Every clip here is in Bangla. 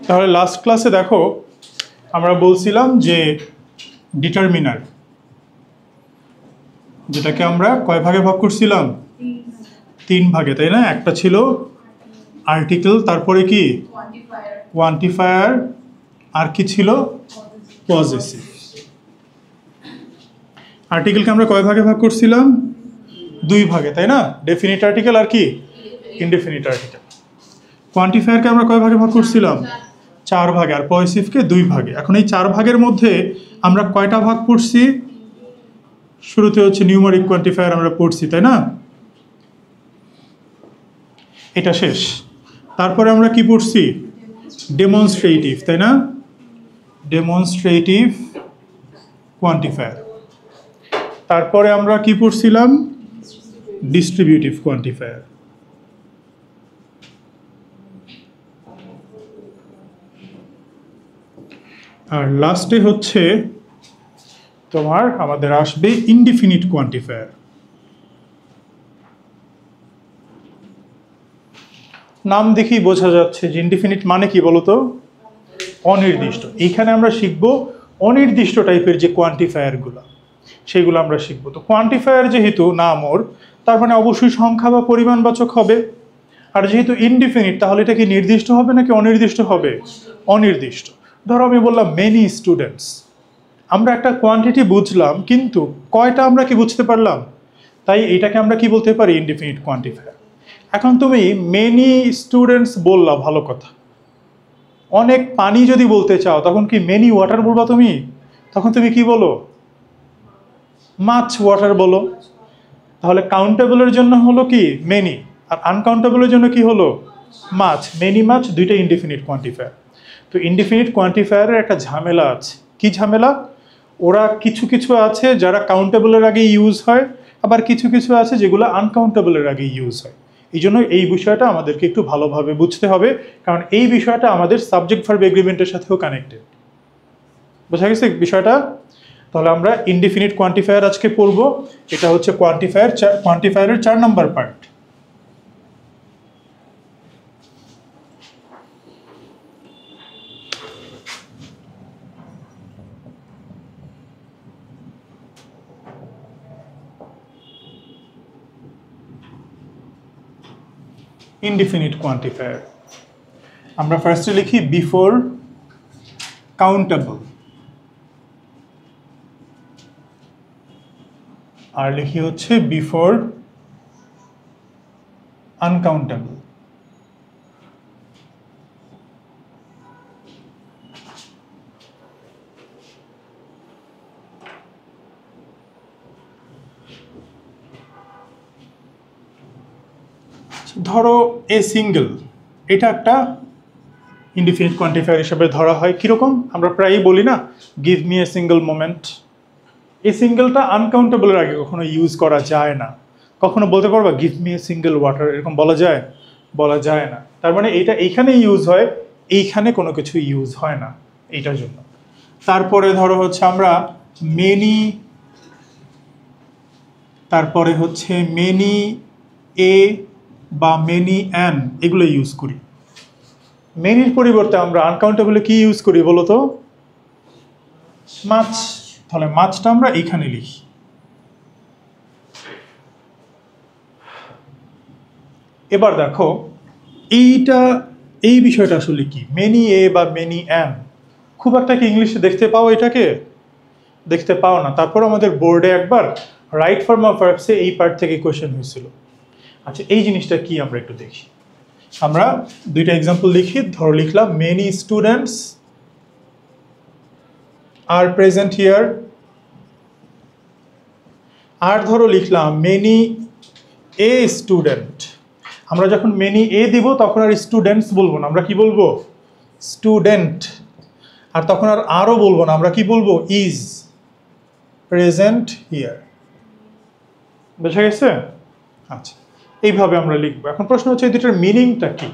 তাহলে লাস্ট ক্লাসে দেখো আমরা বলছিলাম যে ডিটারমিনার, যেটাকে আমরা কয় ভাগে ভাগ করছিলাম? 3 ভাগে, তাই না? একটা ছিল আর্টিকেল, তারপরে কি কোয়ান্টিফায়ার, আর কি ছিল? পজেসিভ। আর্টিকেলকে আমরা কয় ভাগে ভাগ করছিলাম? 2 ভাগে, তাই না? ডেফিনিট আর্টিকেল আর কি ইনডেফিনিট আর্টিকেল। কোয়ান্টিফায়ারকে আমরা কয় ভাগে ভাগ করছিলাম? 4 ভাগে, আর পজেসিভকে 2 ভাগে। এখন এই 4 ভাগের মধ্যে আমরা কয়টা ভাগ পড়ছি? শুরুতে হচ্ছে নিউমারিক কোয়ান্টিফায়ার আমরা পড়ছি, তাই না? এটা শেষ। তারপরে আমরা কি পড়ছি? ডেমনস্ট্রেটিভ, তাই না? Demonstrative quantifier. তারপরে আমরা কি পড়ছিলাম? Distributive quantifier. আর লাস্টে হচ্ছে তোমার আমাদের আসবে ইনডিফিনিট কোয়ান্টিফায়ার। নাম দেখেই বোঝা যাচ্ছে যে ইনডিফিনিট মানে কি বলতো? অনির্দিষ্ট। এইখানে আমরা শিখব অনির্দিষ্ট টাইপের যে কোয়ান্টিফায়ারগুলো, সেগুলো আমরা শিখব। তো কোয়ান্টিফায়ার যেহেতু নাম ওর, তার মানে অবশ্যই সংখ্যা বা পরিমাণবাচক হবে। আর যেহেতু ইনডিফিনিট, তাহলে এটা কি নির্দিষ্ট হবে নাকি অনির্দিষ্ট হবে? অনির্দিষ্ট। ধরো আমি বললাম মেনি স্টুডেন্টস, আমরা একটা কোয়ান্টিটি বুঝলাম, কিন্তু কয়টা আমরা কি বুঝতে পারলাম? তাই এটাকে আমরা কি বলতে পারি? Indefinite quantifier. এখন তুমি মেনি স্টুডেন্টস বললা, ভালো কথা। অনেক পানি যদি বলতে চাও, তখন কি মেনি ওয়াটার বলবা তুমি? তখন তুমি কি বলো? মাছ ওয়াটার বলো। তাহলে কাউন্টেবলের জন্য হলো কি? মেনি। আর আনকাউন্টেবলের জন্য কি হলো? মাছ। মেনি মাছ দুইটা ইনডিফিনিট কোয়ান্টিফায়ার। তো ইনডিফিনিট কোয়ান্টিফায়ারের একটা ঝামেলা আছে। কি ঝামেলা? ওরা কিছু কিছু আছে যারা কাউন্টেবলের আগে ইউজ হয়, আবার কিছু কিছু আছে যেগুলো আনকাউন্টেবলের আগে ইউজ হয়। এই জন্য এই বিষয়টা আমাদেরকে একটু ভালোভাবে বুঝতে হবে, কারণ এই বিষয়টা আমাদের সাবজেক্ট ভার্ব এগ্রিমেন্টের সাথেও কানেক্টেড। বোঝা গেছে বিষয়টা? তাহলে আমরা ইনডিফিনিট কোয়ান্টিফায়ার আজকে পড়ব। এটা হচ্ছে কোয়ান্টিফায়ারের 4 নম্বর পার্ট। ইনডিফিনিট কোয়ান্টিফায়ার আমরা ফার্স্টে লিখি বিফোর কাউন্টেবল, আর লিখি হচ্ছে বিফোর আনকাউন্টেবল। ধরো এ সিঙ্গেল, এটা একটা ইনডিফিনিট কোয়ান্টিফায়ার হিসেবে ধরা হয়। কিরকম? আমরা প্রায়ই বলি না, give me a single moment. এই সিঙ্গেলটা আনকাউন্টেবলের আগে কখনো ইউজ করা যায় না। কখনো বলতে পারবা give me a single water? এরকম বলা যায়? বলা যায় না। তার মানে এটা এইখানে ইউজ হয়, এইখানে কোনো কিছু ইউজ হয় না, এইটার জন্য। তারপরে ধরো হচ্ছে আমরা মেনি, তারপরে হচ্ছে মেনি এ বা মেনি অ্যান, এগুলো ইউজ করি। মেনির পরিবর্তে আমরা আনকাউন্টেবলে কি ইউজ করি বলো তো? মাছ। তাহলে মাছটা আমরা এইখানে লিখি। এবার দেখো এই বিষয়টা আসলে কি? মেনি এ বা মেনি অ্যান, খুব একটা কি ইংলিশে দেখতে পাও? এটাকে দেখতে পাও না। তারপর আমাদের বোর্ডে একবার রাইট ফর্ম অফ ভার্বসে এই পার্ট থেকে কোয়েশ্চেন হয়েছিল। আচ্ছা, এই জিনিসটা কি আমরা একটু দেখি। আমরা দুইটা এক্সাম্পল লিখি। ধরো লিখলাম many students are present here. আর ধরো লিখলাম মেনি এ স্টুডেন্ট। আমরা যখন মেনি এ দিব তখন আর স্টুডেন্টস বলবো না, আমরা কি বলবো? স্টুডেন্ট। আর তখন আর আরও বলবো না, আমরা কি বলবো? Is present here. বোঝা গেছে? আচ্ছা, এইভাবে আমরা লিখবো। এখন প্রশ্ন হচ্ছে এই দুটার মিনিংটা কি?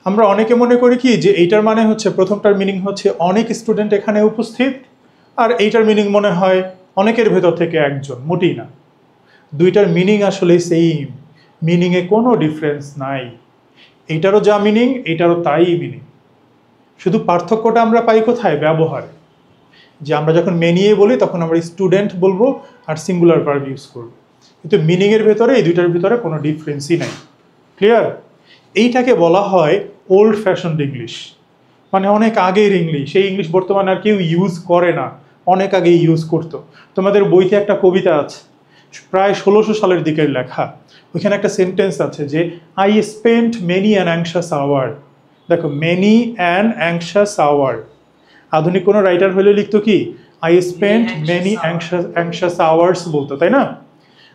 আমরা অনেকে মনে করি কি যে এইটার মানে হচ্ছে, প্রথমটার মিনিং হচ্ছে অনেক স্টুডেন্ট এখানে উপস্থিত, আর এইটার মিনিং মনে হয় অনেকের ভেতর থেকে একজন। মোটেই না, দুইটার মিনিং আসলে সেম, মিনিংয়ে কোনো ডিফারেন্স নাই। এইটারও যা মিনিং, এইটারও তাই মিনিং। শুধু পার্থক্যটা আমরা পাই কোথায়? ব্যবহারে। যে আমরা যখন মেনিয়ে বলি তখন আমরা স্টুডেন্ট বলবো আর সিঙ্গুলার ভার্ব ইউজ করবো, কিন্তু মিনিংয়ের ভেতরে এই দুইটার ভিতরে কোনো ডিফারেন্সই নাই। ক্লিয়ার? এইটাকে বলা হয় ওল্ড ফ্যাশনড ইংলিশ, মানে অনেক আগের ইংলিশ। এই ইংলিশ বর্তমানে আর কেউ ইউজ করে না, অনেক আগে ইউজ করতো। তোমাদের বইতে একটা কবিতা আছে প্রায় 1600 সালের দিকের লেখা, ওইখানে একটা সেন্টেন্স আছে যে I spent many an anxious hour. দেখো, মেনি অ্যান অ্যাংশাস আওয়ার, আধুনিক কোনো রাইটার হলে লিখতো কি I spent many anxious hours বলতো, তাই না?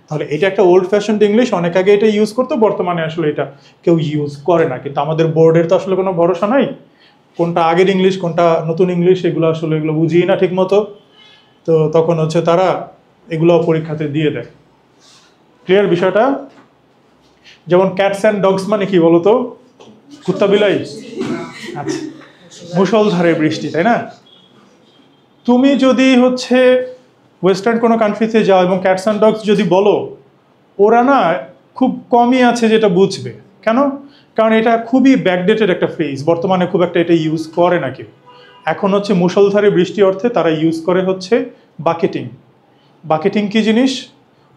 তাহলে এটা একটা ওল্ড ফ্যাশনড ইংলিশ, অনেক আগে এটা ইউজ করতো, বর্তমানে আসলে এটা কেউ ইউজ করে না। কিন্তু আমাদের বোর্ডের তো আসলে কোনো ভরসা নাই, কোনটা আগের ইংলিশ কোনটা নতুন ইংলিশ এগুলো আসলে এগুলো বুঝিই না ঠিক মতো। তো তখন হচ্ছে তারা এগুলো পরীক্ষাতে দিয়ে দেয়। ক্লিয়ার বিষয়টা? যেমন ক্যাটস অ্যান্ড ডগস মানে কি বলতো? কুত্তা বিলাই। আচ্ছা, মুষলধারে বৃষ্টি, তাই না? তুমি যদি হচ্ছে ওয়েস্টার্ন কোনো কান্ট্রিতে যাও এবং ক্যাটস অ্যান্ড ডগস যদি বলো, ওরা না খুব কমই আছে যেটা বুঝবে। কেন? কারণ এটা খুবই ব্যাকডেটেড একটা ফ্রেজ, বর্তমানে খুব একটা এটা ইউজ করে না কেউ। এখন হচ্ছে মুষলধারে বৃষ্টি অর্থে তারা ইউজ করে হচ্ছে বাকেটিং। বাকেটিং কি জিনিস?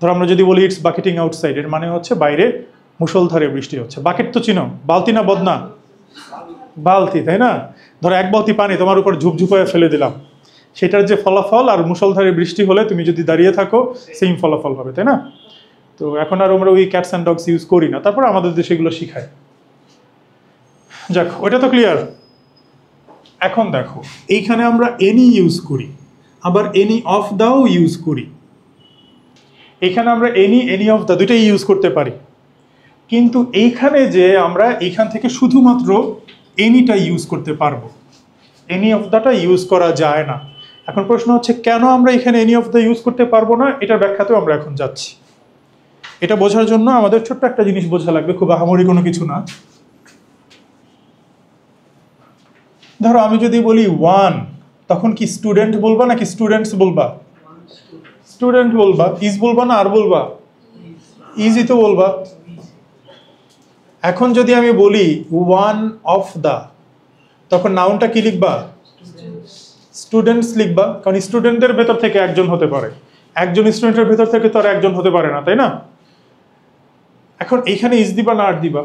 ধর আমরা যদি বলি ইটস বাকেটিং আউটসাইড, এর মানে হচ্ছে বাইরে মুষলধারে বৃষ্টি হচ্ছে। বাকেট তো চিনো, বালতি না বদনা? বালতি, তাই না? ধর এক বালতি পানি তোমার উপর ঝুপঝুপায় ফেলে দিলাম, সেটার যে ফলাফল আর মুষলধারে বৃষ্টি হলে তুমি যদি দাঁড়িয়ে থাকো সেম ফলাফল হবে, তাই না? তো এখন আর আমরা ওই ক্যাটস অ্যান্ড ডগস ইউজ করি না, তারপর আমাদের দেশে এগুলো শিখায়। যাক, ওটা তো ক্লিয়ার। এখন দেখো, এইখানে আমরা এনি ইউজ করি, আবার এনি অফ দাও ইউজ করি। এখানে আমরা এনি অফ দা দুইটাই ইউজ করতে পারি, কিন্তু এইখানে যে আমরা এইখান থেকে শুধুমাত্র এনিটা ইউজ করতে পারবো, এনি অফ দাটা ইউজ করা যায় না। এখন প্রশ্ন হচ্ছে কেন আমরা এখানে এনি অফ দা ইউজ করতে পারবো না, এটার ব্যাখ্যাতেও আমরা এখন যাচ্ছি। এটা বোঝার জন্য আমাদের ছোট্ট একটা জিনিস বোঝা লাগবে, খুব আহামরি কোনো কিছু না। ধরো আমি যদি বলি ওয়ান, তখন কি স্টুডেন্ট বলবা নাকি স্টুডেন্টস বলবা? স্টুডেন্ট বলবা। ইজ বলবা না আর বলবা? ইজই তো বলবা। এখন যদি আমি বলি ওয়ান অফ দা, তখন নাউনটা কি লিখবা? স্টুডেন্টস লিখবা, কারণ স্টুডেন্টদের ভেতর থেকে একজন হতে পারে, একজন স্টুডেন্টের ভেতর থেকে তো আর একজন হতে পারে না, তাই না? এখন এইখানে ইজ দিবা না আর দিবা?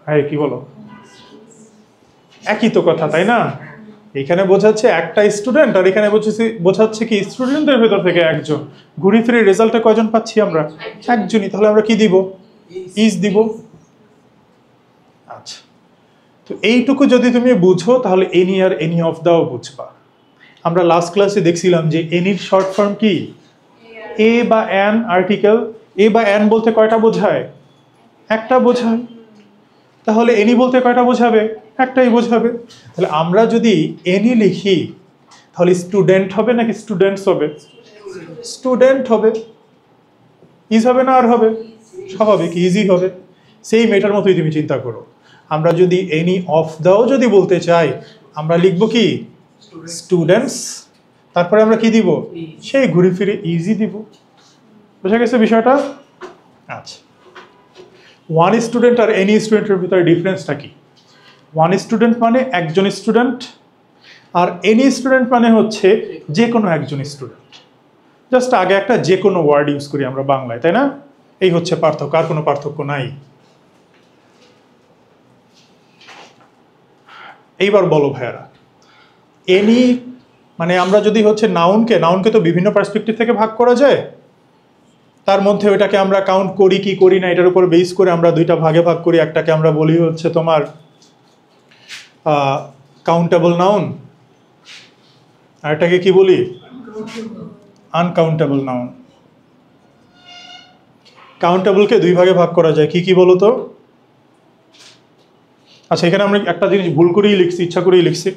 হ্যাঁ, কি বলো? একই তো কথা, তাই না? এখানে বোঝাচ্ছে একটা স্টুডেন্ট, আর এখানে বোঝাচ্ছে কি স্টুডেন্টদের ভেতর থেকে একজন। ঘুরি ফিরে রেজাল্টে কয়জন পাচ্ছি আমরা? একজনই। তাহলে আমরা কি দিব? ইজ দিব। আচ্ছা, তো এইটুকু যদি তুমি বুঝো তাহলে এনি আর এনি অফ দাও বুঝবা। আমরা লাস্ট ক্লাসে দেখছিলাম যে এনির শর্ট ফর্ম কি? এ বা অ্যান আর্টিকেল। এ বা অ্যান বলতে কয়টা বোঝায়? একটা বোঝায়। তাহলে এনি বলতে কয়টা বোঝাবে? একটাই বোঝাবে। তাহলে আমরা যদি এনি লিখি তাহলে স্টুডেন্ট হবে নাকি স্টুডেন্টস হবে? স্টুডেন্ট হবে। ইজ হবে না আর হবে? স্বাভাবিক ইজি হবে। সেই মেটার মতোই তুমি চিন্তা করো, আমরা যদি এনি অফ দাও যদি বলতে চাই, আমরা লিখব কি? স্টুডেন্টস, তারপরে আমরা কি দিব? সেই ঘুরে ফিরে ইজি দিব। বুঝা গেছে বিষয়টা? আচ্ছা, ওয়ান স্টুডেন্ট আর এনি স্টুডেন্টের ভিতরে ডিফারেন্সটা কি? ওয়ান স্টুডেন্ট মানে একজন স্টুডেন্ট, আর এনি স্টুডেন্ট মানে হচ্ছে যে কোনো একজন স্টুডেন্ট। জাস্ট আগে একটা যে কোনো ওয়ার্ড ইউজ করি আমরা বাংলায়, তাই না? এই হচ্ছে পার্থক্য, আর কোনো পার্থক্য নাই। এইবার বলো ভাইয়ারা, এনি মানে আমরা যদি হচ্ছে নাউনকে তো বিভিন্ন পার্সপেক্টিভ থেকে ভাগ করা যায়, তার মধ্যে ওইটাকে আমরা কাউন্ট করি কি করি না এটার উপর বেস করে আমরা দুইটা ভাগে ভাগ করি। একটাকে আমরা বলি হচ্ছে তোমার কাউন্টেবল নাউন, আর এটাকে কি বলি? Uncountable noun. কাউন্টেবলকে দুই ভাগে ভাগ করা যায়, কি কি বলো তো? আচ্ছা, এখানে আমরা একটা জিনিস ভুল করেই লিখছি, ইচ্ছা করেই লিখছি,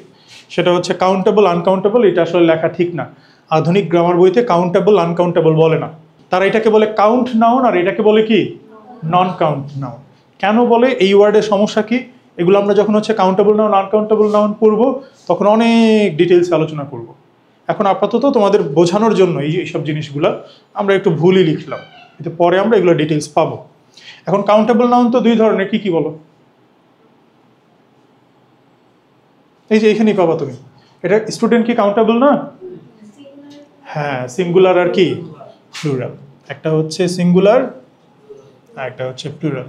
সেটা হচ্ছে কাউন্টেবল আনকাউন্টেবল। এটা আসলে লেখা ঠিক না। আধুনিক গ্রামার বইতে কাউন্টেবল আনকাউন্টেবল বলে না, তারা এটাকে বলে কাউন্ট নাউন, আর এটাকে বলে কি? Non count noun. কেন বলে? এই ওয়ার্ডের সমস্যা কি? এগুলো আমরা যখন হচ্ছে কাউন্টেবল নাউন আনকাউন্টেবল নাউন পড়বো তখন অনেক ডিটেলসে আলোচনা করব। এখন আপাতত তোমাদের বোঝানোর জন্য এইসব জিনিসগুলো আমরা একটু ভুলই লিখলাম, কিন্তু পরে আমরা এগুলো ডিটেলস পাবো। এখন কাউন্টেবল নাউন তো দুই ধরনের, কি কি বলো? এই যে এখানেই পাবা তুমি। এটা স্টুডেন্ট কি কাউন্টেবল না? হ্যাঁ, সিঙ্গুলার আর কি প্লুরাল। একটা হচ্ছে সিঙ্গুলার আর একটা হচ্ছে প্লুরাল।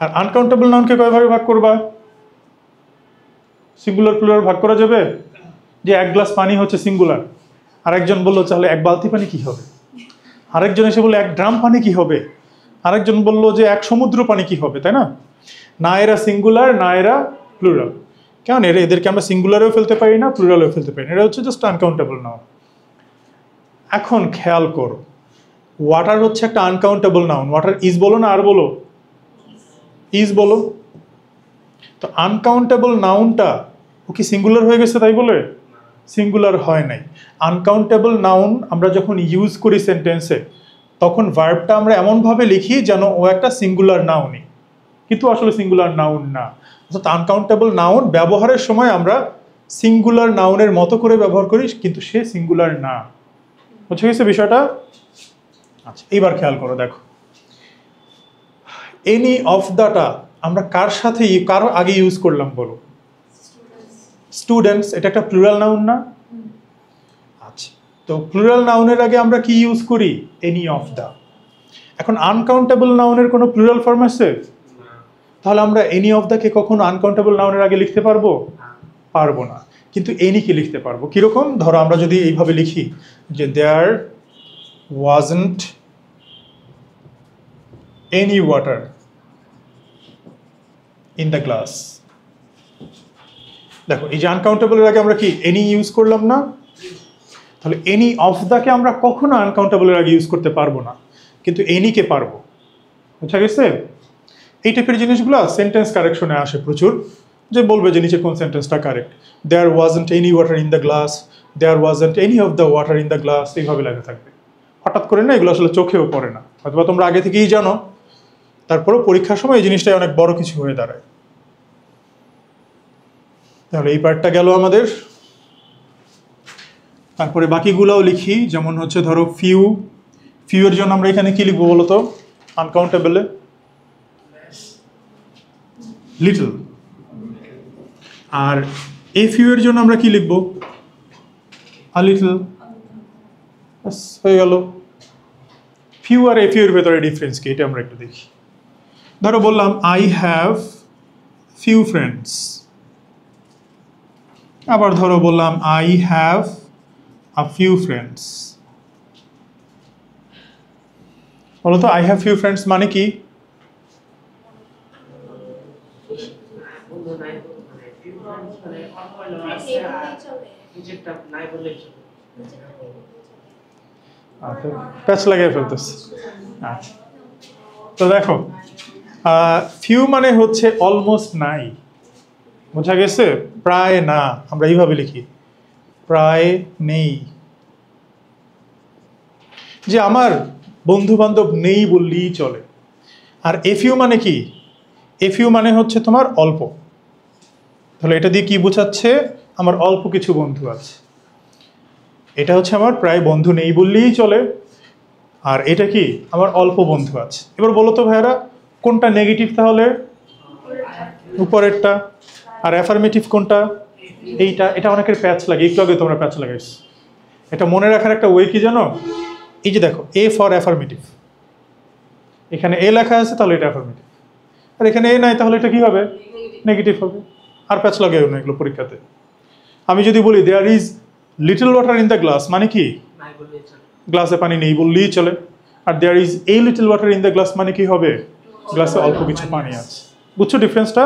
আর আনকাউন্টেবল নাউনকে কয়ভাবে ভাগ করবা? সিঙ্গুলার প্লুরাল ভাগ করা যাবে? যে এক গ্লাস পানি হচ্ছে সিঙ্গুলার, আরেকজন বললো তাহলে এক বালতি পানি কি হবে, আরেকজন এসে বললো এক ড্রাম পানি কি হবে, আরেকজন বললো যে এক সমুদ্র পানি কি হবে, তাই না? না এরা সিঙ্গুলার না এরা প্লুরাল। কেমন এদেরকে আমরা সিঙ্গুলারেও ফেলতে পারি না, প্লুরালেও ফেলতে পারি না, এটা হচ্ছে জাস্ট আনকাউন্টেবল নাউন। এখন খেয়াল করো, ওয়াটার হচ্ছে একটা আনকাউন্টেবল নাউন। ওয়াটার ইজ বলো না আর বলো? ইজ বলো। তো আনকাউন্টেবল নাউনটা ও কি সিঙ্গুলার হয়ে গেছে তাই বলে? সিঙ্গুলার হয় নাই। আনকাউন্টেবল নাউন আমরা যখন ইউজ করি সেন্টেন্সে, তখন ভার্বটা আমরা এমনভাবে লিখি যেন ও একটা সিঙ্গুলার নাউনই, কিন্তু আসলে সিঙ্গুলার নাউন না। অর্থাৎ আনকাউন্টেবল নাউন ব্যবহারের সময় আমরা সিঙ্গুলার নাউনের মতো করে ব্যবহার করি, কিন্তু সে সিঙ্গুলার না। বুঝে গেছে বিষয়টা? আচ্ছা, এইবার খেয়াল করো, দেখো এনি অফ দ্যাটা আমরা কার সাথে কারো আগে ইউজ করলাম বলো? স্টুডেন্টস। এটা একটা প্লুরাল নাউন না? আচ্ছা, তো প্লুরাল নাউনের আগে আমরা কি ইউজ করি? Any of the. এখন আনকাউন্টেবল নাউনের কোনো প্লুরাল ফর্ম আছে? তাহলে আমরা এনি অফ দ্য কে কখনো আনকাউন্টেবল নাউনের আগে লিখতে পারবো? পারবো না। কিন্তু এনি কে লিখতে পারবো। কিরকম? ধরো আমরা যদি এইভাবে লিখি যে there wasn't any water in the glass. দেখো এই যে আনকাউন্টেবলের আগে আমরা কি এনি ইউজ করলাম না? তাহলে এনি অফ দ্যাকে আমরা কখনো আনকাউন্টেবলের আগে ইউজ করতে পারবো না, কিন্তু এনিকে পারবো। বুঝা গেছে? এই টাইপের জিনিসগুলো সেন্টেন্স কারেকশনে আসে প্রচুর, যে বলবে যে নিচে কোন সেন্টেন্সটা correct. There wasn't any water in the glass, there wasn't any of the water in the glass, এইভাবে লেখা থাকবে। হঠাৎ করে না, এগুলো আসলে চোখেও পড়ে না, অথবা তোমরা আগে থেকেই জানো, তারপরেও পরীক্ষার সময় এই জিনিসটাই অনেক বড় কিছু হয়ে দাঁড়ায়। তাহলে এই পার্টটা গেল আমাদের। তারপরে বাকিগুলোও লিখি, যেমন হচ্ছে ধরো ফিউ। ফিউ এর জন্য আমরা এখানে কি লিখবো বলো তো আনকাউন্টেবলে? লিটল। আর এ ফিউ এর জন্য আমরা কি লিখবো? A little. হয়ে গেল। ফিউ আর এ ফিউ এর ভেতরে ডিফারেন্স কি, এটা আমরা একটু দেখি। ধরো বললাম আই হ্যাভ ফিউ ফ্রেন্ডস। আবার ধরো বললাম I have a few friends. বলো তো আই হ্যাভ ফিউ ফ্রেন্ডস মানে কি? প্যাচ লাগিয়ে ফেলতেছে। আচ্ছা, তো দেখো ফিউ মানে হচ্ছে অলমোস্ট নাই। বোঝা গেছে? প্রায় না, আমরা এইভাবে লিখি প্রায় নেই। যে আমার বন্ধু বান্ধব নেই বললেই চলে। আর এফিউ মানে কি? এফিউ মানে হচ্ছে তোমার অল্প। তাহলে এটা দিয়ে কি বোঝাচ্ছে? আমার অল্প কিছু বন্ধু আছে। এটা হচ্ছে আমার প্রায় বন্ধু নেই বললেই চলে। আর এটা কি? আমার অল্প বন্ধু আছে। এবার বলো তো ভাইয়ারা, কোনটা নেগেটিভ তাহলে? উপরেরটা। আর অ্যাফার্মেটিভ কোনটা? এইটা। এটা অনেকের প্যাচ লাগে, একটু আগে তোমরা প্যাচ লাগাইছ। এটা মনে রাখার একটা ওয়ে কি জানো? এই যে দেখো এ ফর অ্যাফার্মেটিভ, এখানে এ লেখা আছে তাহলে এটা অ্যাফার্মেটিভ, আর এখানে এ নাই তাহলে এটা কি হবে? নেগেটিভ হবে। আর প্যাচ লাগাইও না এগুলো পরীক্ষাতে। আমি যদি বলি there is little water in the glass, মানে কি? গ্লাসে পানি নেই বললেই চলে। আর there is a little water in the glass মানে কি হবে? গ্লাসে অল্প কিছু পানি আছে। বুঝছো ডিফারেন্সটা?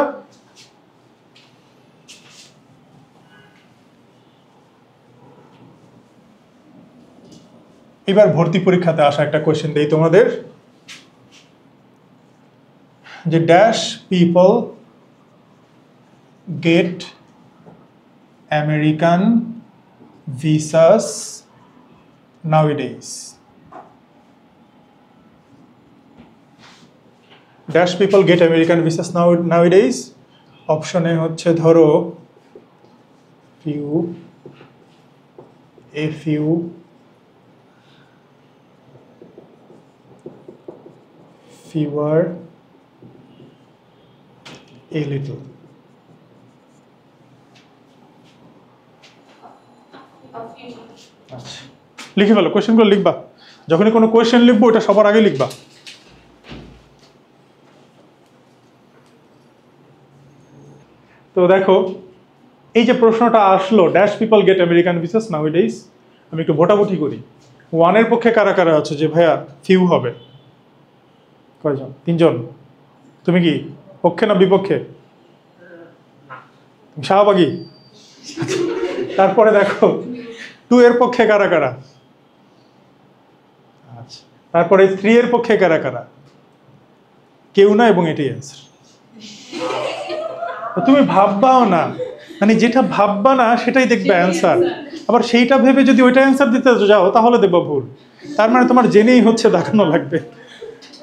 এবার ভর্তি পরীক্ষাতে আসা একটা কোয়েশ্চেন দেই তোমাদের, যে dash people get American visas nowadays. Dash people get American visas nowadays. অপশনে হচ্ছে ধরো few, a few, fewer, a little. আচ্ছা, লিখে ফেলো, কোয়েশ্চেনগুলো লিখবা। যখনই কোনো কোয়েশ্চেন লিখবো ওটা সবার আগে লিখবা। তো দেখো, এই যে প্রশ্নটা আসলো, dash people get American visas nowadays, আমি একটু ভোটাভুটি করি। ওয়ানের পক্ষে কারা কারা আছে যে ভাইয়া ফিউ হবে? কয়জন? 3 জন। তুমি কি পক্ষে না বিপক্ষে? শাহবাগী। তারপরে দেখো 2 এর পক্ষে কারা কারা? আচ্ছা, তারপরে 3 এর পক্ষে কারা কারা? কেউ না, এবং এটাই অ্যান্সার। তুমি ভাববাও না, মানে যেটা ভাববা না সেটাই দেখবে অ্যান্সার, আবার সেইটা ভেবে যদি ওইটা অ্যান্সার দিতে যাও তাহলে দেখবা ভুল। তার মানে তোমার জেনেই হচ্ছে দেখানো লাগবে।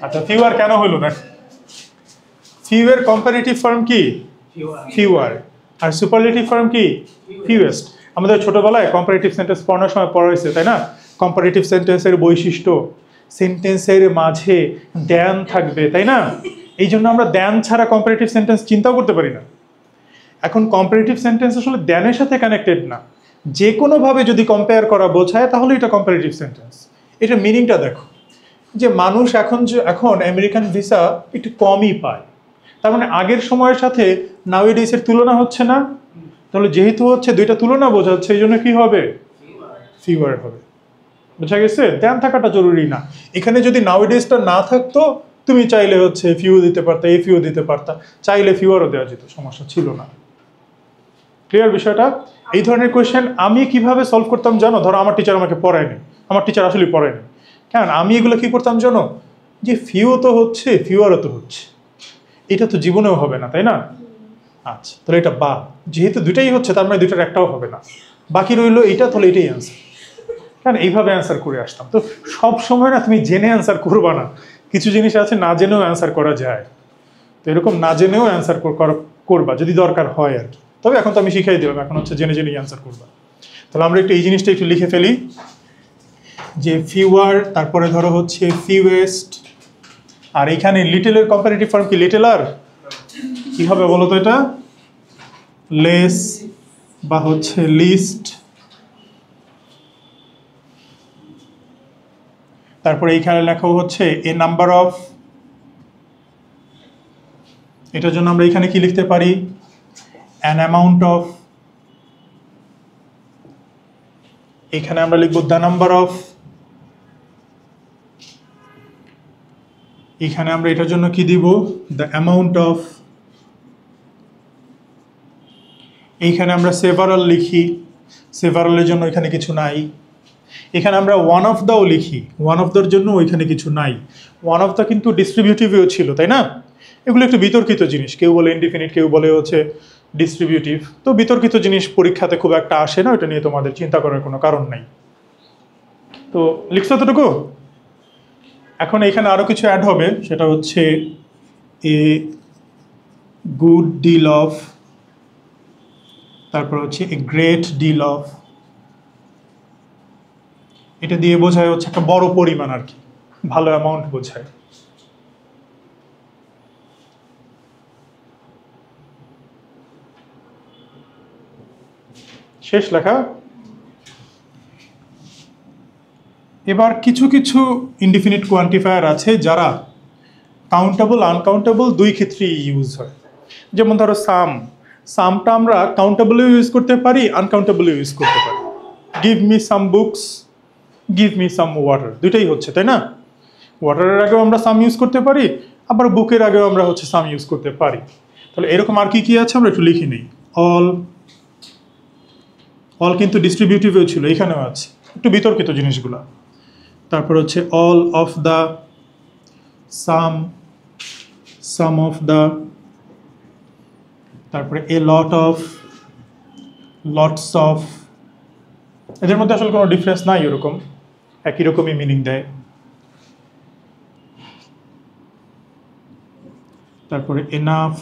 আচ্ছা, ফিউ আর কেন হলো না? ফিউ এর কম্পারেটিভ ফর্ম কি? ফিউয়ার। আর সুপারলেটিভ ফর্ম কি? ফিউয়েস্ট। আমাদের ছোটবেলায় কম্পারেটিভ সেন্টেন্স পড়ানোর সময় পড়া হয়েছে, তাই না? কম্পারেটিভ সেন্টেন্সের বৈশিষ্ট্য, সেন্টেন্সের মাঝে দ্যান থাকবে, তাই না? এই জন্য আমরা দ্যান ছাড়া কম্পারেটিভ সেন্টেন্স চিন্তাও করতে পারি না। এখন কম্পারেটিভ সেন্টেন্স আসলে দ্যানের সাথে কানেক্টেড না, যে কোনোভাবে যদি কম্পেয়ার করা বোঝায় তাহলে এটা কম্পারেটিভ সেন্টেন্স। এটার মিনিংটা দেখো, যে মানুষ এখন আমেরিকান ভিসা একটু কমই পায়, তার মানে আগের সময়ের সাথে নাউএডেজের তুলনা হচ্ছে না। তাহলে যেহেতু হচ্ছে দুইটা তুলনা বোঝাচ্ছে, এই জন্য কি হবে? ফিউয়ার হবে। বুঝা গেছে? দ্যান থাকাটা জরুরি না। এখানে যদি নাউএডেজটা না থাকতো, তুমি চাইলে হচ্ছে ফিউ দিতে পারতা, এ ফিউ দিতে পারতা, চাইলে ফিউয়ারও দেওয়া যেত, সমস্যা ছিল না। ক্লিয়ার বিষয়টা? এই ধরনের কোয়েশ্চেন আমি কিভাবে সলভ করতাম জানো? ধরো আমার টিচার আমাকে পড়ায়নি, আমার টিচার আসলে পড়ায়নি, কেন আমি এগুলো কি করতাম জানো? যে ফিউ তো হচ্ছে, ফিউয়ারও তো হচ্ছে, এটা তো জীবনেও হবে না, তাই না? আচ্ছা, তাহলে এটা বা, যেহেতু দুটাই হচ্ছে তার মানে দুইটার একটাও হবে না, বাকি রইলো এইটা, তাহলে এটাই অ্যান্সার। কেন এইভাবে অ্যান্সার করে আসতাম। তো সব সময় না তুমি জেনে অ্যান্সার করবা না, কিছু জিনিস আছে না জেনেও অ্যান্সার করা যায়। তো এরকম না জেনেও অ্যান্সার করবা যদি দরকার হয় আর কি। তবে এখন তো আমি শিখাই দিলাম, এখন হচ্ছে জেনে জেনেই অ্যান্সার করবা। তাহলে আমরা একটু এই জিনিসটা একটু লিখে ফেলি, যে ফিউয়ার, তারপরে ধরো হচ্ছে ফিউয়েস্ট, আর এখানে লিটলের কম্পারেটিভ ফর্ম কি? লিটল আর কি হবে বলো তো? এটা লেস বা হচ্ছে লিস্ট। তারপরে এইখানে লেখা হচ্ছে এ নাম্বার অফ, এটার জন্য আমরা এখানে কি লিখতে পারি? An amount of. এখানে আমরা লিখবো দ্য নাম্বার অফ। এখানে আমরা এটার জন্য কি দিব? The amount of. এইখানে আমরা সেভারাল লিখি, সেভারালের জন্য এখানে কিছু নাই। এখানে আমরা ওয়ান অফ দাও লিখি, ওয়ান অফ দার জন্য ওইখানে কিছু নাই। ওয়ান অফ দা কিন্তু ডিস্ট্রিবিউটিভও ছিল, তাই না? এগুলো একটু বিতর্কিত জিনিস, কেউ বলে ইনডিফিনিট, কেউ বলে হচ্ছে ডিস্ট্রিবিউটিভ। তো বিতর্কিত জিনিস পরীক্ষাতে খুব একটা আসে না, ওটা নিয়ে তোমাদের চিন্তা করার কোনো কারণ নাই। তো লিখছো এতটুকু। এখন এখানে আরো কিছু অ্যাড হবে, সেটা হচ্ছে এ গুড ডিল অফ, তারপর হচ্ছে এ গ্রেট ডিল অফ। এটা দিয়ে বোঝায় হচ্ছে একটা বড় পরিমাণ আর কি, ভালো অ্যামাউন্ট বোঝায়। শেষ লেখা। এবার কিছু কিছু ইনডিফিনিট কোয়ান্টিফায়ার আছে যারা কাউন্টেবল আনকাউন্টেবল দুই ক্ষেত্রেই ইউজ হয়। যেমন ধরো সাম, সামটা আমরা কাউন্টেবলও ইউজ করতে পারি, আনকাউন্টেবলও ইউজ করতে পারি। Give me some books, give me some water, দুইটাই হচ্ছে, তাই না? ওয়াটারের আগেও আমরা সাম ইউজ করতে পারি, আবার বুকের আগেও আমরা হচ্ছে সাম ইউজ করতে পারি। তাহলে এরকম আর কি কি আছে আমরা একটু লিখে নিই। অল, অল কিন্তু ডিস্ট্রিবিউটিভও ছিল, এখানেও আছে, একটু বিতর্কিত জিনিসগুলো। তারপর হচ্ছে all of the, some, some of the, তারপরে এ লট অফ, লটস অফ। এদের মধ্যে আসলে কোনো ডিফারেন্স নাই, এরকম একই রকমই মিনিং দেয়। তারপরে enough,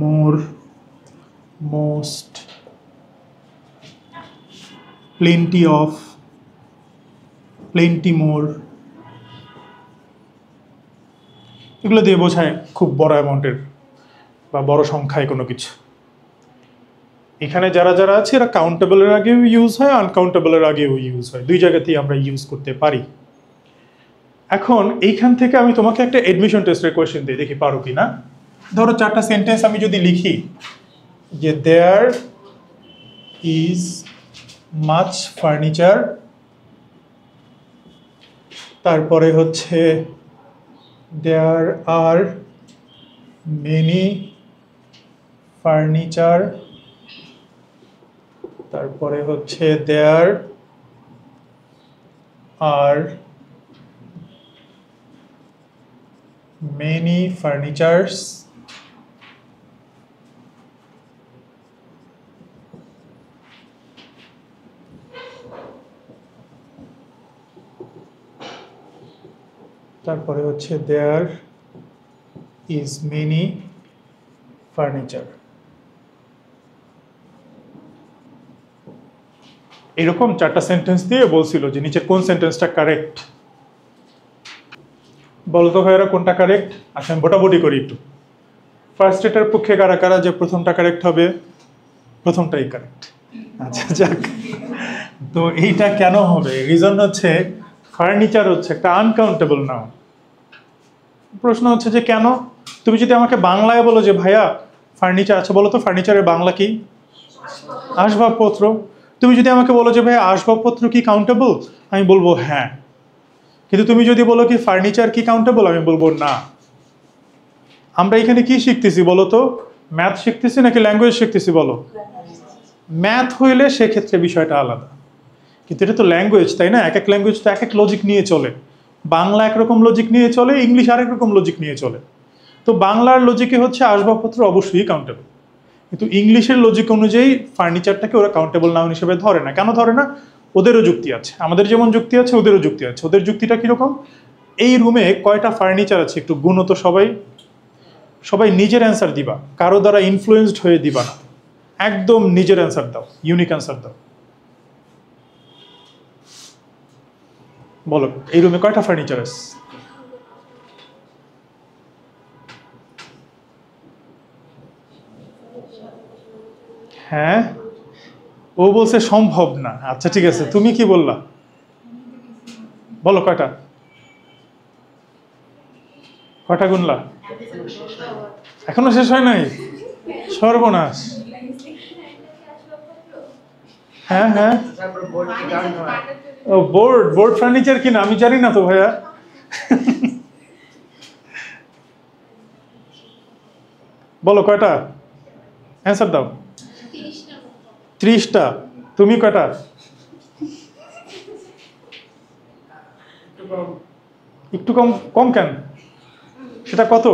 more, most, plenty of, plenty more. এগুলো দিয়ে বোঝায় খুব বড় অ্যামাউন্টের বা বড় সংখ্যায় কোনো কিছু। এখানে যারা যারা আছে এরা কাউন্টেবলের আগেও ইউজ হয়, আনকাউন্টেবলের আগেও ইউজ হয়, দুই জায়গাতেই আমরা ইউজ করতে পারি। এখন এইখান থেকে আমি তোমাকে একটা এডমিশন টেস্টের কোয়েশ্চেন দিই, দেখি পারো কি না। ধরো 4টা সেন্টেন্স আমি যদি লিখি যে দেয়ার ইজ মাচ ফার্নিচার, তারপরে হচ্ছে দেয়ার আর মেনি ফার্নিচার, তারপরে হচ্ছে দেয়ার আর মেনি ফার্নিচার্স, তারপরে হচ্ছে দেয়ার ইজ মেনি ফার্নিচার। এরকম 4টা সেন্টেন্স দিয়ে বলছিল যে নিচের কোন সেন্টেন্সটা কারেক্ট। বলতো ভাইয়েরা কোনটা কারেক্ট? আচ্ছা আমি ভোটাভুটি করি একটু। ফার্স্ট এটার পক্ষে কারা কারা যে প্রথমটা কারেক্ট হবে? প্রথমটাই কারেক্ট। আচ্ছা যাক, তো এইটা কেন হবে? রিজন হচ্ছে ফার্নিচার হচ্ছে একটা আনকাউন্টেবল নাউন। প্রশ্ন হচ্ছে যে কেন? তুমি যদি আমাকে বাংলায় বলো যে ভাইয়া ফার্নিচার, আচ্ছা বলো তো ফার্নিচারের বাংলা কি? আসবাবপত্র। তুমি যদি আমাকে বলো যে ভাইয়া আসবাবপত্র কি কাউন্টেবল, আমি বলবো হ্যাঁ। কিন্তু তুমি যদি বলো কি ফার্নিচার কি কাউন্টেবল, আমি বলবো না। আমরা এখানে কি শিখতেছি বলো তো? ম্যাথ শিখতেছি নাকি ল্যাঙ্গুয়েজ শিখতেছি বলো? ম্যাথ হইলে সেক্ষেত্রে বিষয়টা আলাদা, কিন্তু এটা তো ল্যাঙ্গুয়েজ, তাই না? এক এক ল্যাঙ্গুয়েজ তো এক এক লজিক নিয়ে চলে। বাংলা একরকম লজিক নিয়ে চলে, ইংলিশ আরেক রকম লজিক নিয়ে চলে। তো বাংলার লজিকে হচ্ছে আসবাবপত্র অবশ্যই কাউন্টেবল, কিন্তু ইংলিশের লজিক অনুযায়ী ফার্নিচারটাকে ওরা কাউন্টেবল নাউন হিসেবে ধরে না। কেন ধরে না? ওদেরও যুক্তি আছে, আমাদের যেমন যুক্তি আছে ওদেরও যুক্তি আছে। ওদের যুক্তিটা কীরকম? এই রুমে কয়টা ফার্নিচার আছে একটু গুনো তো সবাই। সবাই নিজের অ্যান্সার দিবা, কারো দ্বারা ইনফ্লুয়েসড হয়ে দিবা না, একদম নিজের অ্যান্সার দাও, ইউনিক অ্যান্সার দাও। বলো এই রুমে কয়টা ফার্নিচার আছে? হ্যাঁ, ও বলছে সম্ভব না। আচ্ছা ঠিক আছে, তুমি কি বললা? বলো কয়টা? কয়টা গুনলা? এখনো শেষ হয় নাই? সর্বনাশ। হ্যাঁ হ্যাঁ, ও বোর্ড, বোর্ড ফার্নিচার কিনা আমি জানি না তো ভাইয়া। বলো কয়টা? অ্যান্সার দাও। 30টা। তুমি কয়টা? একটু কম। কম কেন? সেটা কত?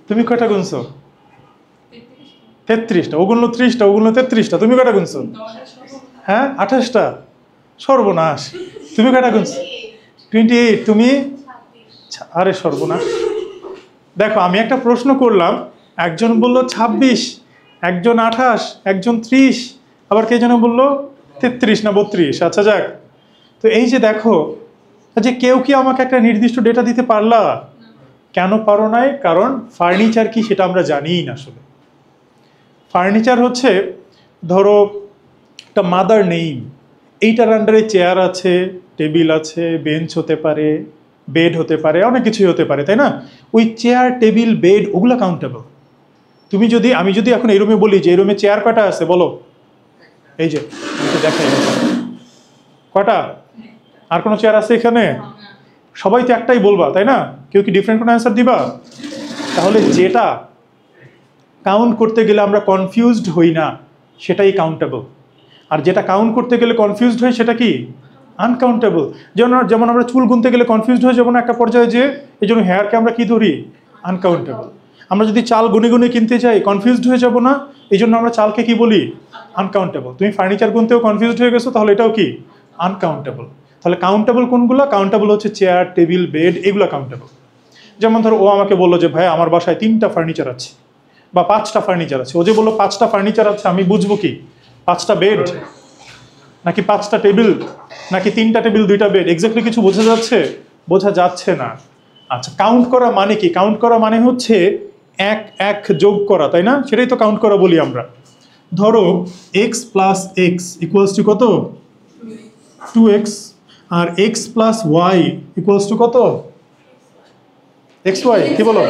তুমি কয়টা গুনছো? 33টা। ওগুলো 30টা, ওগুলো 33টা। তুমি কয়টা গুনছো? হ্যাঁ 28টা। সর্বনাশ। তুমি কয়টা গুনছো? 28। তুমি? আরে সর্বনাশ। দেখো আমি একটা প্রশ্ন করলাম, একজন বলল 26, একজন 28, একজন 30, আবার কে যেন বললো 33 না 32। আচ্ছা যাক, তো এই যে দেখো যে কেউ কি আমাকে একটা নির্দিষ্ট ডেটা দিতে পারলা? কেন পারো নাই? কারণ ফার্নিচার কি সেটা আমরা জানিই না। আসলে ফার্নিচার হচ্ছে ধরো একটা মাদার নেইম, এইটার আন্ডারে চেয়ার আছে, টেবিল আছে, বেঞ্চ হতে পারে, বেড হতে পারে, অনেক কিছুই হতে পারে, তাই না? ওই চেয়ার টেবিল বেড ওগুলো কাউন্টেবল। তুমি যদি, আমি যদি এখন এই রুমে বলি যে এই রুমে চেয়ার কয়টা আছে বলো, এই যে দেখাই কয়টা, আর কোনো চেয়ার আছে এখানে? সবাই তো একটাই বলবা, তাই না? কেউ কি ডিফারেন্ট কোনো অ্যান্সার দিবা? তাহলে যেটা কাউন্ট করতে গেলে আমরা কনফিউজড হই না সেটাই কাউন্টেবল, আর যেটা কাউন্ট করতে গেলে কনফিউজড হয় সেটা কি? আনকাউন্টেবল। যেমন আমরা চুল গুনতে গেলে কনফিউজড হয়ে যাবো না একটা পর্যায়ে, যে এই জন্য হেয়ারকে আমরা কি ধরি? আনকাউন্টেবল। আমরা যদি চাল গুনে গুনে কিনতে যাই কনফিউজড হয়ে যাব না, এই জন্য আমরা চালকে কি বলি? আনকাউন্টেবল। তুমি ফার্নিচার গুনতেও কনফিউজড হয়ে গেছো, তাহলে এটাও কি? আনকাউন্টেবল। তাহলে কাউন্টেবল কোনগুলো? কাউন্টেবল হচ্ছে চেয়ার টেবিল বেড, এগুলো কাউন্টেবল। যেমন ধরো ও আমাকে বললো যে ভাই আমার বাসায় 3টা ফার্নিচার আছে বা 5টা ফার্নিচার আছে। ও যে বললো 5টা ফার্নিচার আছে, আমি বুঝবো কি 5টা বেড নাকি 5টা টেবিল নাকি 3টা টেবিল 2টা বেড? এক্স্যাক্টলি কিছু বোঝা যাচ্ছে? বোঝা যাচ্ছে না। আচ্ছা কাউন্ট করা মানে কি? কাউন্ট করা মানে হচ্ছে এক এক যোগ করা, তাই না? সেটাই তো কাউন্ট করা বলি আমরা। ধরো x plus x equals two কত? 2x। আর x plus y equals two কত? X y. কি বলো?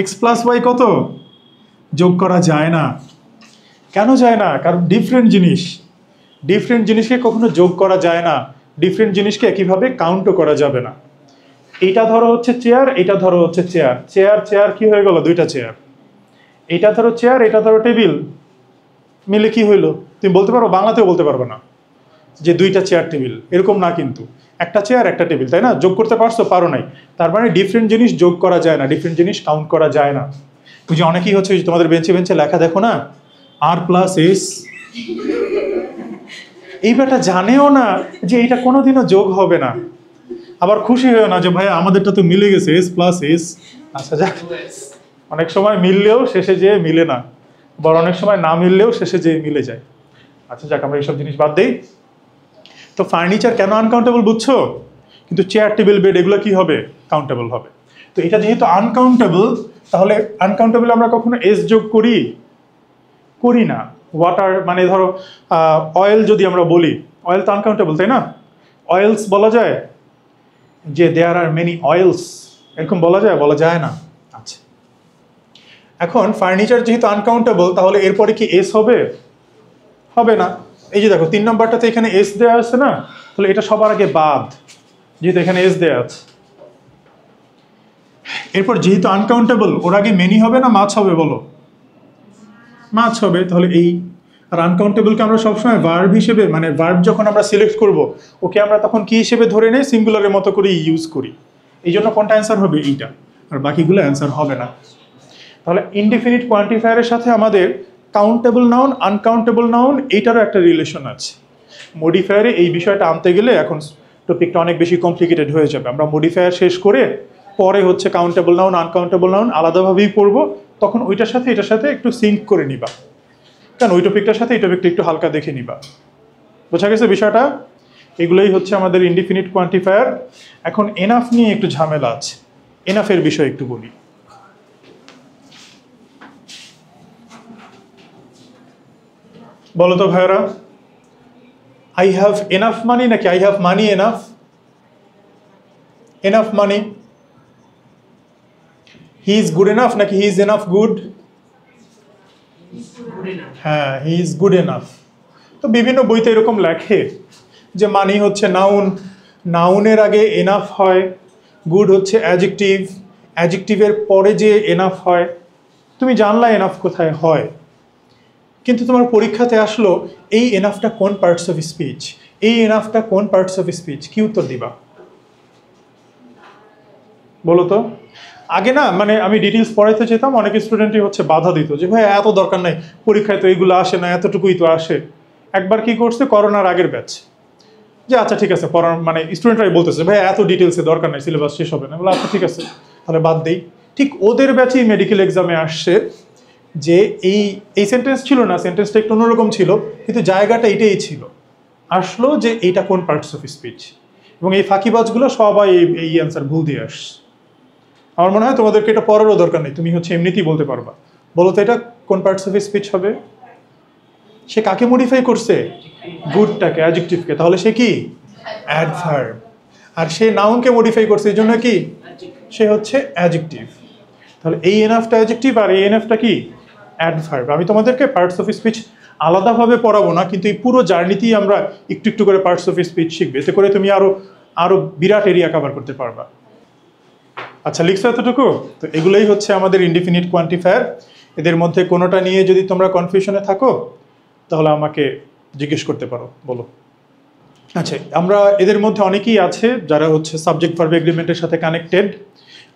এক্স প্লাস ওয়াই কত? যোগ করা যায় না। কেন যায় না? কারণ ডিফারেন্ট জিনিস, ডিফারেন্ট জিনিসকে কখনো যোগ করা যায় না, ডিফারেন্ট জিনিসকে একইভাবে কাউন্টও করা যাবে না। এইটা ধরো হচ্ছে চেয়ার, এটা ধরো হচ্ছে চেয়ার, চেয়ার চেয়ার কি হয়ে গেল? দুইটা চেয়ার। এটা ধরো চেয়ার, এটা ধরো টেবিল, মিলে কি হইলো? তুমি বলতে পারো? বাংলাতেও বলতে পারবে না যে দুইটা চেয়ার টেবিল, এরকম না কিন্তু, একটা চেয়ার একটা টেবিল, তাই না? যোগ করতে পারছো? পারো নাই। তার মানে ডিফারেন্ট জিনিস যোগ করা যায় না, ডিফারেন্ট জিনিস কাউন্ট করা যায় না। ওই যে অনেকেই হচ্ছে তোমাদের বেঞ্চে বেঞ্চে লেখা দেখো না, আর প্লাস এস, এই ব্যাটা জানেও না যে এটা কোনোদিনও যোগ হবে না। আবার খুশি হয়েও না যে ভাই আমাদেরটা তো মিলে গেছে, এস প্লাস এস। আচ্ছা যাক, অনেক সময় মিললেও শেষে যেয়ে মিলে না, আবার অনেক সময় না মিললেও শেষে যেয়ে মিলে যায়। আচ্ছা যাক, আমরা এইসব জিনিস বাদ দিই। তো ফার্নিচার কেন আনকাউন্টেবল বুঝছো, কিন্তু চেয়ার টেবিল বেড এগুলো কি হবে? কাউন্টেবল হবে। তো এটা যেহেতু আনকাউন্টেবল, তাহলে আনকাউন্টেবল আমরা কখনো এস যোগ করি? করি না। ওয়াটার মানে ধরো অয়েল যদি আমরা বলি, অয়েল তো আনকাউন্টেবল, তাই না? অয়েলস বলা যায় যে দেয়ার আর মেনি অয়েলস, এরকম বলা যায়? বলা যায় না। আচ্ছা, এখন ফার্নিচার যেহেতু আনকাউন্টেবল, তাহলে এরপরে কি এস হবে? হবে না। এই যে দেখো 3 নম্বরটাতে এখানে এস দেওয়া আছে না, তাহলে এটা সবার আগে বাদ, যেহেতু এখানে এস দেওয়া আছে। এরপর যেহেতু আনকাউন্টেবল, ওর আগে মেনি হবে না মাছ হবে? বলো, মাছ হবে। তাহলে এই আর আনকাউন্টেবলকে আমরা সবসময় ভার্ব হিসেবে, মানে ভার্ব যখন আমরা সিলেক্ট করব, ওকে আমরা তখন কি হিসেবে ধরে নেই? সিঙ্গুলারের মতো করে ইউজ করি। এই জন্য কোনটা অ্যান্সার হবে? এইটা, আর বাকিগুলো অ্যান্সার হবে না। তাহলে ইনডিফিনিট কোয়ান্টিফায়ারের সাথে আমাদের কাউন্টেবল নাউন, আনকাউন্টেবল নাউন, এইটারও একটা রিলেশন আছে। মডিফায়ারে এই বিষয়টা আনতে গেলে এখন টপিকটা অনেক বেশি কমপ্লিকেটেড হয়ে যাবে। আমরা মডিফায়ার শেষ করে পরে হচ্ছে কাউন্টেবল নাউন, আনকাউন্টেবল নাউন আলাদাভাবেই পড়বো, তখন ওইটার সাথে এটার সাথে একটু সিঙ্ক করে নিবা, কারণ ওই টপিকটার সাথে এই টপিকটা একটু হালকা দেখে নিবা। বোঝা গেছে বিষয়টা? এগুলোই হচ্ছে আমাদের ইনডিফিনিট কোয়ান্টিফায়ার। এখন এনাফ নিয়ে একটু ঝামেলা আছে, এনাফের বিষয়ে একটু বলি। বলো তো ভাইরা, আই হ্যাভ এনাফ মানি নাকি I have money enough? Enough money, he is good enough নাকি হি ইজ এনাফ গুড? হ্যাঁ, হি ইজ গুড এনাফ। তো বিভিন্ন বইতে এরকম লেখে যে মানি হচ্ছে নাউন, নাউনের আগে এনাফ হয়, গুড হচ্ছে অ্যাডজেক্টিভ, অ্যাডজেক্টিভের পরে যে এনাফ হয়। তুমি জানলা এনাফ কোথায় হয়, কিন্তু তোমার পরীক্ষাতে আসলো এই এনাফটা কোন পার্টস অফ স্পিচ, এই এনাফটা কোন পার্টস অফ স্পিচ, কি উত্তর দিবা? বলো তো। আগে না মানে আমি ডিটেলস পড়াইতে যেতাম, অনেক স্টুডেন্টই হচ্ছে বাধা দিত যে ভাই এত দরকার নাই, পরীক্ষায় তো এইগুলো আসে না, এতটুকুই তো আসে। একবার কি করছে, করোনার আগের ব্যাচ, যে আচ্ছা ঠিক আছে পড়ার মানে স্টুডেন্টরাই বলতেছে ভাই এত ডিটেলসে দরকার নাই, সিলেবাস শেষ হবে না, বলে আচ্ছা ঠিক আছে তাহলে বাদ দেই। ঠিক ওদের ব্যাচেই মেডিকেল এক্সামে আসছে যে এই এই সেন্টেন্স ছিল না, সেন্টেন্সটা একটু অন্যরকম ছিল, কিন্তু জায়গাটা এটাই ছিল। আসলো যে এইটা কোন পার্টস অফ স্পিচ, এবং এই ফাঁকিবাজগুলো সবাই এই অ্যান্সার ভুল দিয়ে আসছে। আমার মনে হয় তোমাদেরকে এটা পড়ারও দরকার নেই, তুমি হচ্ছে এমনিতেই বলতে পারবা। বলো তো এটা কোন পার্টস অফ স্পিচ হবে? সে কাকে মডিফাই করছে? গুডটাকে, অ্যাডজেক্টিভকে, তাহলে সে কি? অ্যাডভার্ব। আর সে নাউনকে মডিফাই করছে, এই জন্য কি? সে হচ্ছে অ্যাডজেক্টিভ। তাহলে এই এনাফটা অ্যাডজেক্টিভ আর এই এনাফটা কি? অ্যাডভার্ব। আমি তোমাদেরকে পার্টস অফ স্পিচ আলাদাভাবে পড়াবো না, কিন্তু এই পুরো জার্নিতেই আমরা একটু একটু করে পার্টস অফ স্পিচ শিখবে, এতে করে তুমি আরো বিরাট এরিয়া কভার করতে পারবা। আচ্ছা, লিখছো এতটুকু? তো এগুলোই হচ্ছে আমাদের ইনডিফিনিট কোয়ান্টিফায়ার। এদের মধ্যে কোনোটা নিয়ে যদি তোমরা কনফিউশনে থাকো তাহলে আমাকে জিজ্ঞেস করতে পারো, বলো। আচ্ছা, আমরা এদের মধ্যে অনেকেই আছে যারা হচ্ছে সাবজেক্ট ভার্ব এগ্রিমেন্টের সাথে কানেক্টেড।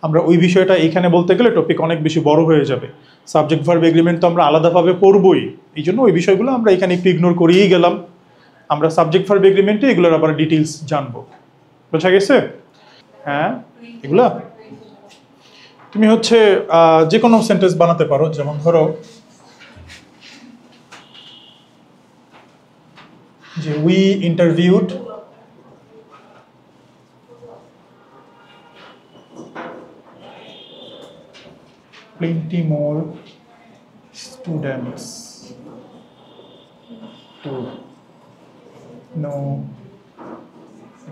আমরা ওই বিষয়টা এখানে বলতে গেলে টপিক অনেক বেশি বড় হয়ে যাবে। সাবজেক্ট ভার্ব এগ্রিমেন্ট তো আমরা আলাদাভাবে পড়বই, এই জন্য ওই বিষয়গুলো আমরা এখানে একটু ইগনোর করিয়েই গেলাম। আমরা সাবজেক্ট ভার্ব এগ্রিমেন্টে এগুলোর আবার ডিটেলস জানবো। বোঝা গেছে? হ্যাঁ, এগুলা তুমি হচ্ছে যে কোনো সেন্টেন্স বানাতে পারো, যেমন ধরো যে we interviewed plenty more students to know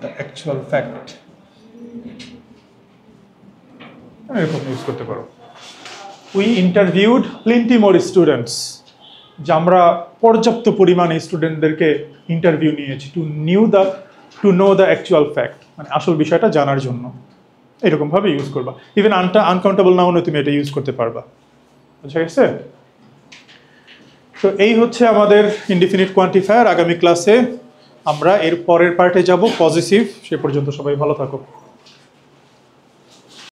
the actual fact এরকম ইউজ করতে পারো we interviewed plenty more students যে আমরা পর্যাপ্ত পরিমাণে স্টুডেন্টদেরকে ইন্টারভিউ নিয়েছি to know the actual fact মানে আসল বিষয়টা জানার জন্য এরকমভাবে ইউজ করবা ইভেন আনকাউন্টেবল না হলে তুমি এটা ইউজ করতে পারবা বুঝা গেছে তো এই হচ্ছে আমাদের ইনডিফিনিট কোয়ান্টিফায়ার আগামী ক্লাসে আমরা এর পরের পার্টে যাব পজিটিভ সে পর্যন্ত সবাই ভালো থাকো